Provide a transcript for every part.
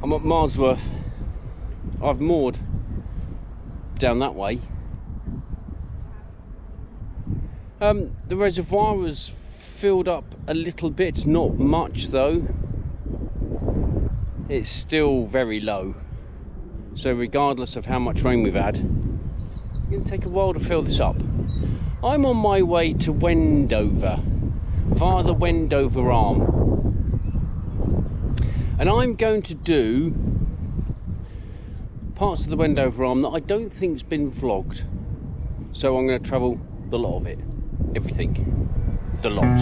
I'm at Marsworth. I've moored down that way. The reservoir was filled up a little bit, not much though. It's still very low. So regardless of how much rain we've had, it's going to take a while to fill this up. I'm on my way to Wendover via the Wendover Arm, and I'm going to do parts of the Wendover Arm that I don't think's been vlogged. So I'm going to travel the lot of it, everything, the lot.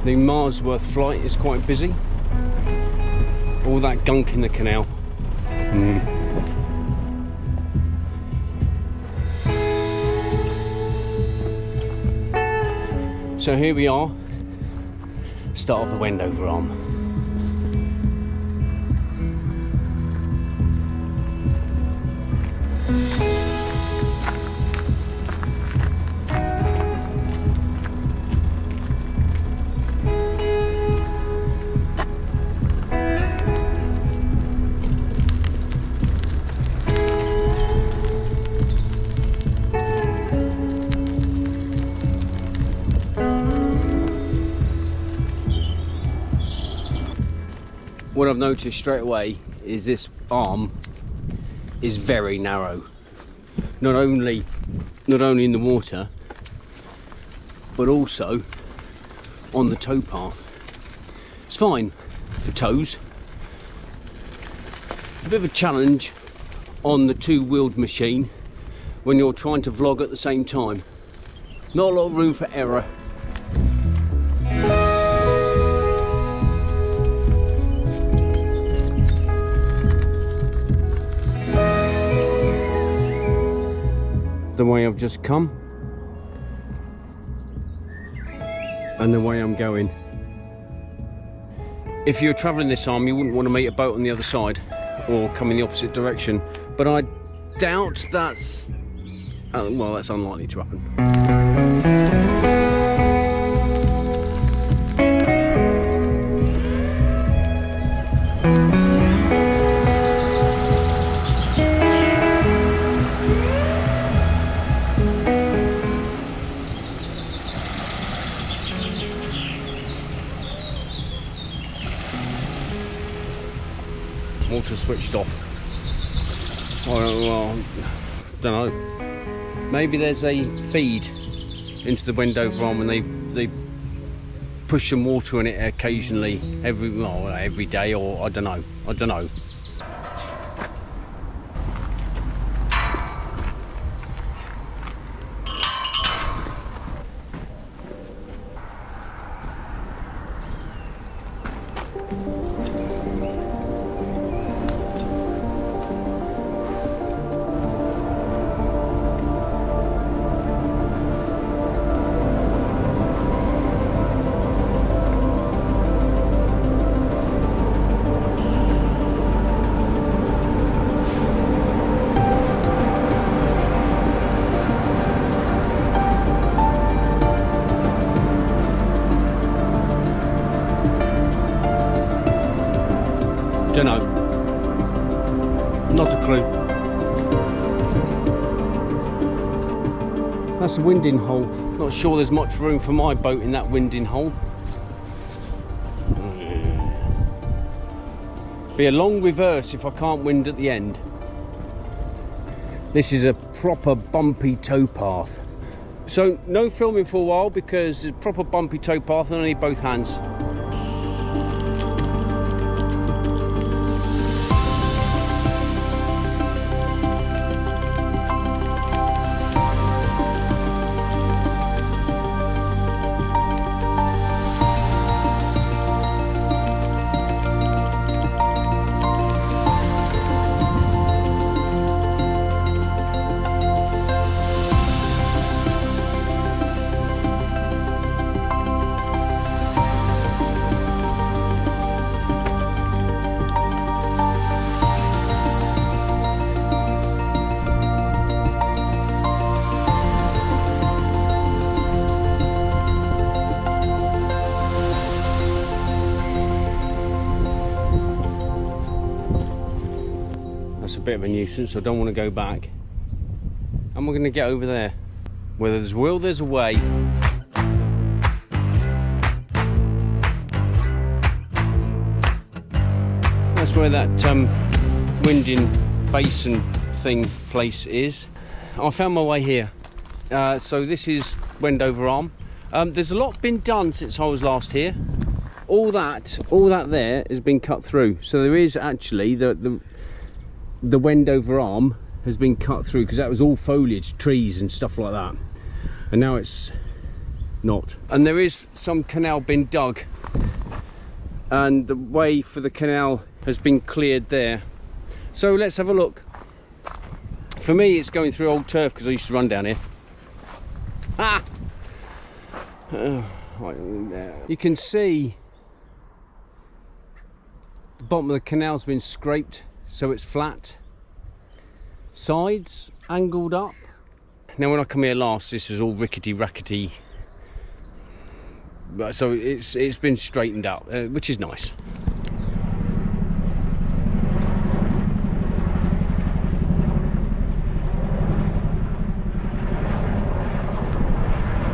The Marsworth flight is quite busy. All that gunk in the canal. So here we are, start of the Wendover Arm. What I've noticed straight away is this arm is very narrow. Not only in the water, but also on the towpath. It's fine for tows. A bit of a challenge on the two-wheeled machine when you're trying to vlog at the same time. Not a lot of room for error. The way I've just come and the way I'm going. If you're travelling this arm, you wouldn't want to meet a boat on the other side or come in the opposite direction, but I doubt that's well, that's unlikely to happen. Water switched off. Well, don't know. Maybe there's a feed into the Wendover Arm and they push some water in it occasionally, every day, or I don't know. Don't know. Not a clue. That's a winding hole. Not sure there's much room for my boat in that winding hole. Be a long reverse if I can't wind at the end. This is a proper bumpy towpath. So no filming for a while because it's a proper bumpy towpath and I need both hands. That's a bit of a nuisance, I don't want to go back. And we're going to get over there. Where there's will, there's a way. That's where that winding basin thing place is. I found my way here. So this is Wendover Arm. There's a lot been done since I was last here. All that there has been cut through. So there is actually the Wendover Arm has been cut through because that was all foliage, trees and stuff like that, and now it's not. And there is some canal been dug and the way for the canal has been cleared there. So let's have a look. For me it's going through old turf because I used to run down here. You can see the bottom of the canal's been scraped so it's flat. Sides angled up. Now when I come here last, this was all rickety rackety, so it's been straightened out, which is nice.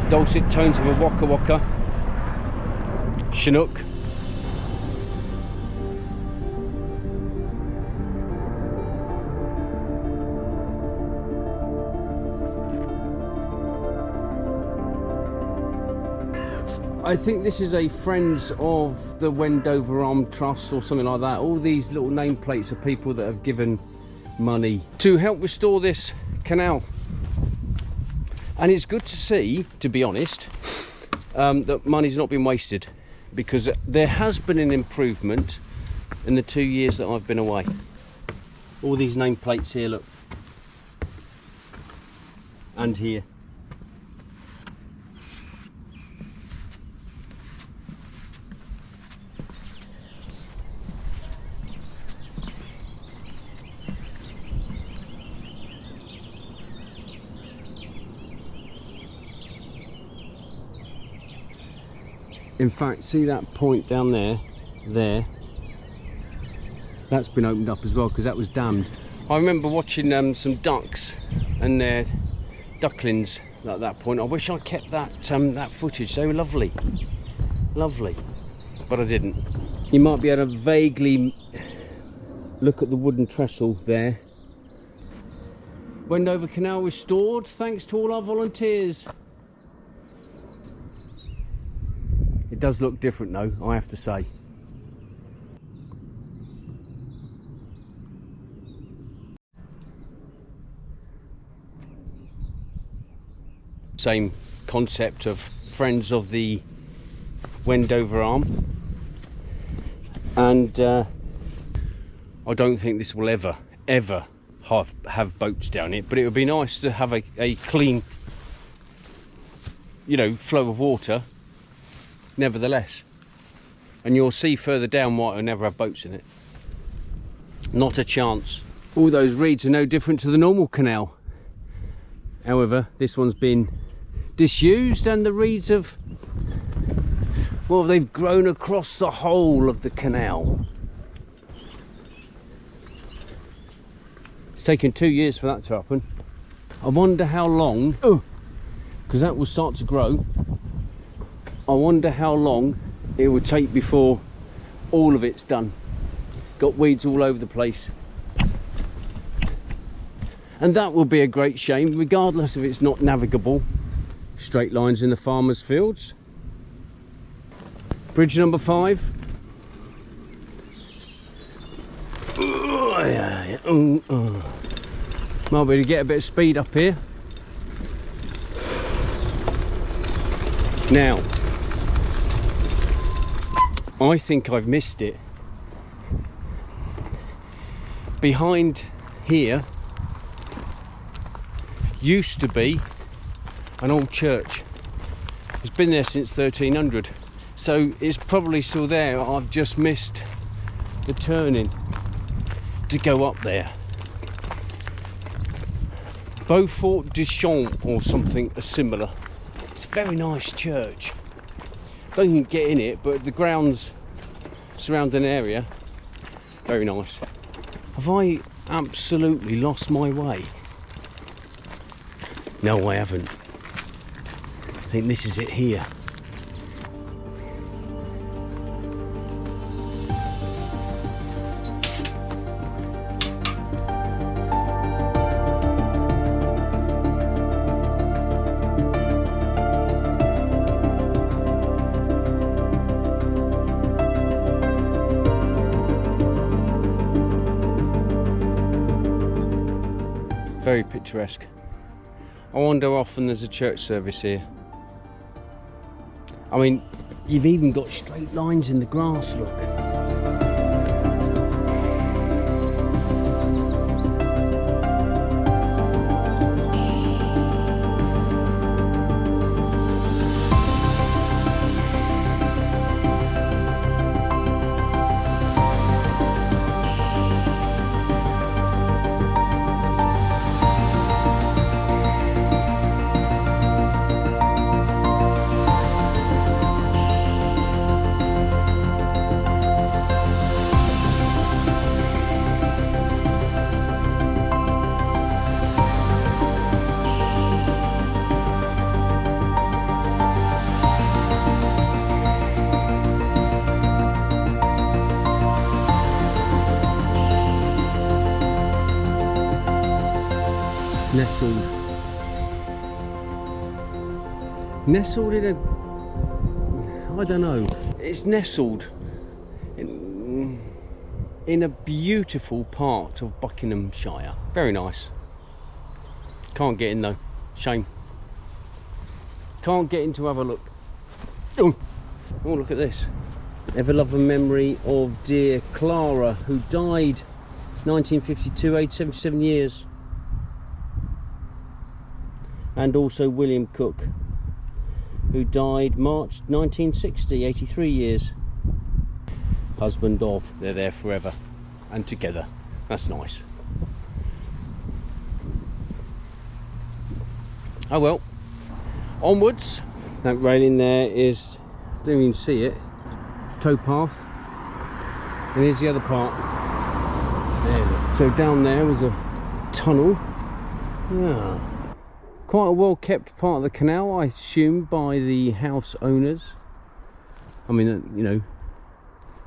Dulcet tones of a waka waka, Chinook. I think this is a Friends of the Wendover Arm Trust or something like that. All these little nameplates are people that have given money to help restore this canal. And it's good to see, to be honest, that money's not been wasted, because there has been an improvement in the 2 years that I've been away. All these nameplates here, look. And here. In fact, see that point down there, that's been opened up as well because that was dammed. I remember watching some ducks and their ducklings at that point. I wish I kept that that footage. They were lovely, lovely, but I didn't. You might be able to vaguely look at the wooden trestle there. Wendover Canal restored thanks to all our volunteers. It does look different though, I have to say. Same concept of Friends of the Wendover Arm. And I don't think this will ever have boats down it, but it would be nice to have a clean, you know, flow of water nevertheless. And you'll see further down why it'll never have boats in it. Not a chance. All those reeds are no different to the normal canal. However, this one's been disused and the reeds have, well, they've grown across the whole of the canal. It's taken 2 years for that to happen. I wonder how long, because that will start to grow. I wonder how long it will take before all of it's done. got weeds all over the place. And that will be a great shame, regardless if it's not navigable. Straight lines in the farmers' fields. Bridge number 5. Might be able to get a bit of speed up here. Now, I think I've missed it. Behind here used to be an old church. It's been there since 1300, so it's probably still there. I've just missed the turning to go up there. Beaufort de Champs or something similar. It's a very nice church. Don't even get in it, but the grounds surrounding area, very nice. Have I absolutely lost my way? No, I haven't. I think this is it here. Very picturesque. I wonder how often there's a church service here. I mean, you've even got straight lines in the grass, look. Nestled in a, I don't know, it's nestled in a beautiful part of Buckinghamshire. Very nice. Can't get in though, shame. Can't get in to have a look. Oh, look at this. Ever loving memory of dear Clara, who died 1952, aged 77 years. And also William Cook, who died March 1960, 83 years. Husband of, they're there forever and together. That's nice. Oh well, onwards. That railing there is, don't even see it, it's towpath. And here's the other part. There. So down there was a tunnel. Yeah. Quite a well kept part of the canal, I assume, by the house owners. I mean, you know,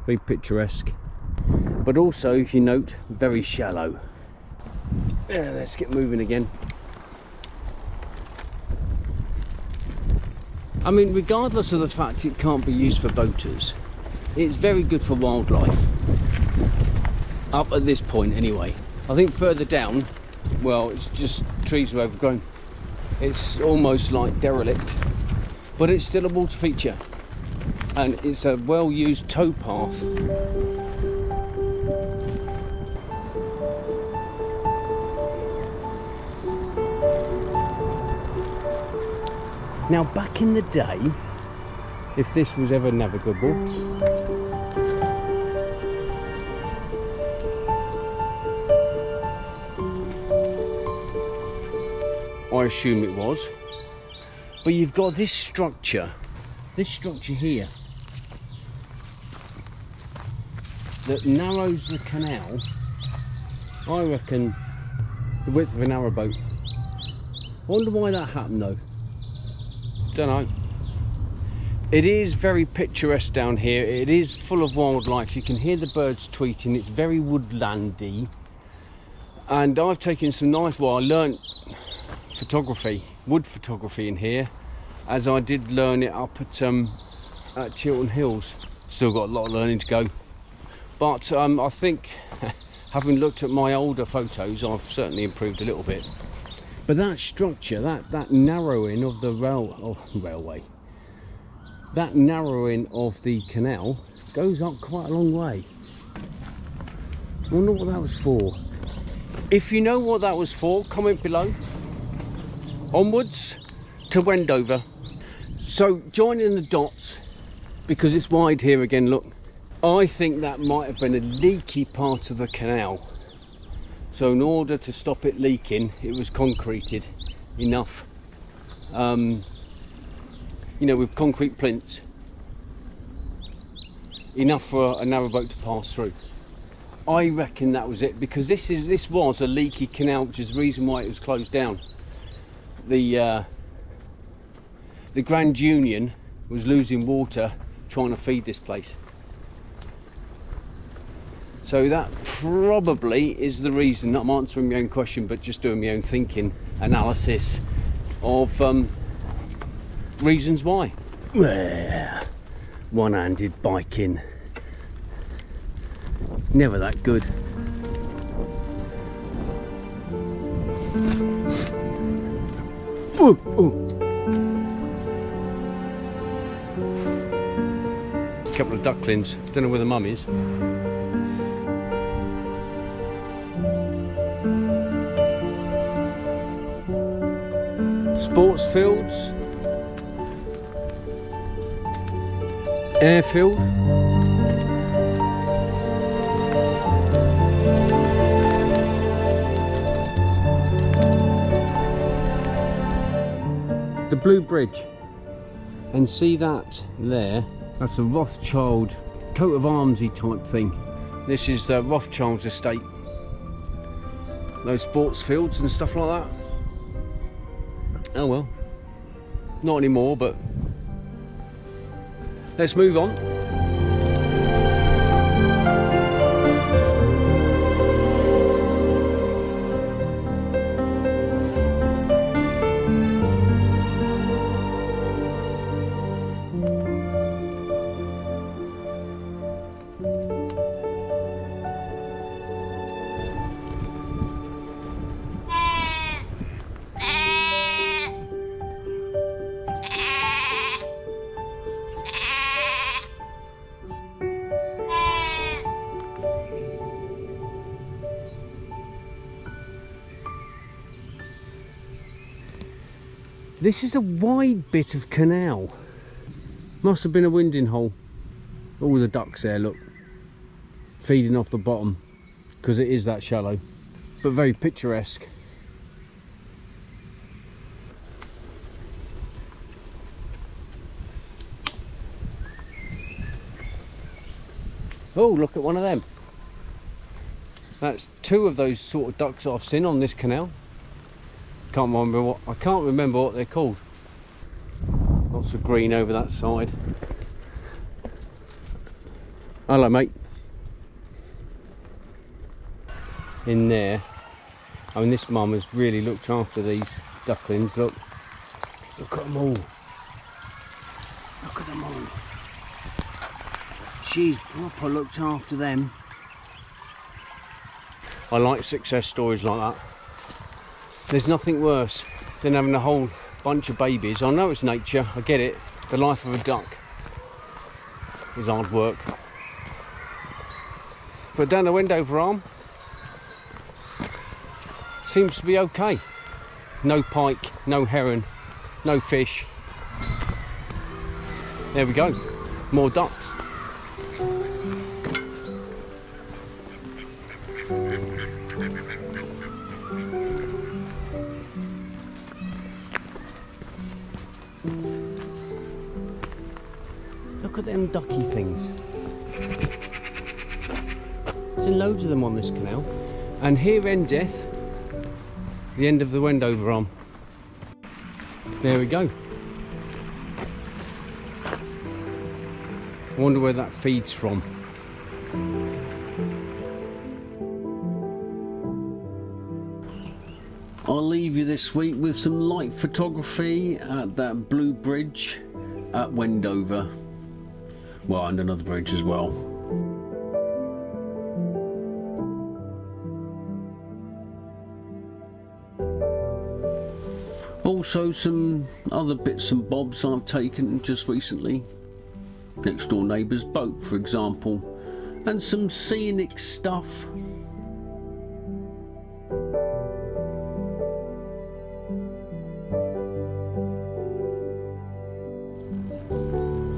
very picturesque. But also, if you note, very shallow. Yeah, let's get moving again. I mean, regardless of the fact it can't be used for boaters, it's very good for wildlife. Up at this point, anyway. I think further down, well, it's just trees are overgrown. It's almost like derelict, but it's still a water feature, and it's a well-used towpath. Now, back in the day, if this was ever navigable, I assume it was, but you've got this structure here that narrows the canal, I reckon, the width of a narrowboat. I wonder why that happened though. Don't know. It is very picturesque down here. It is full of wildlife. You can hear the birds tweeting. It's very woodlandy. And I've taken some nice, well, I learnt photography, wood photography in here, as I did learn it up at Chiltern Hills. Still got a lot of learning to go. But I think, having looked at my older photos, I've certainly improved a little bit. But that structure, that narrowing of the railway, that narrowing of the canal goes up quite a long way. I wonder what that was for. If you know what that was for, comment below. Onwards to Wendover. So joining the dots, because it's wide here again, look. I think that might have been a leaky part of the canal. So in order to stop it leaking, it was concreted enough. You know, with concrete plinths, enough for a narrowboat to pass through. I reckon that was it, because this was a leaky canal, which is the reason why it was closed down. The Grand Union was losing water trying to feed this place. So that probably is the reason. Not answering my own question, but just doing my own thinking analysis of reasons why. One-handed biking, never that good. Ooh, ooh. Couple of ducklings, don't know where the mum is. Sports fields, airfield. The Blue Bridge, and see that there, that's a Rothschild coat of armsy type thing. This is the Rothschild's estate. Those sports fields and stuff like that. Oh well, not anymore, but let's move on. This is a wide bit of canal. Must have been a winding hole. All the ducks there, look, feeding off the bottom, because it is that shallow, but very picturesque. Oh, look at one of them. That's two of those sort of ducks I've seen on this canal. I can't remember what they're called. Lots of green over that side. Hello, mate. In there. I mean, this mum has really looked after these ducklings. Look at them all. Look at them all. She's proper looked after them. I like success stories like that. There's nothing worse than having a whole bunch of babies. I know it's nature, I get it. The life of a duck is hard work. But down the Wendover Arm, seems to be okay. No pike, no heron, no fish. There we go, more ducks. Look at them ducky things. There's loads of them on this canal. And here endeth the end of the Wendover Arm. There we go. I wonder where that feeds from. I'll leave you this week with some light photography at that blue bridge at Wendover. Well, and another bridge as well. Also some other bits and bobs I've taken just recently. Next door neighbour's boat, for example, and some scenic stuff.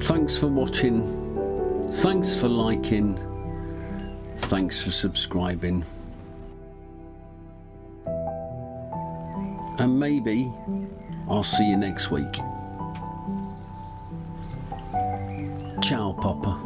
Thanks for watching, thanks for liking, thanks for subscribing, and maybe I'll see you next week. Ciao, Papa.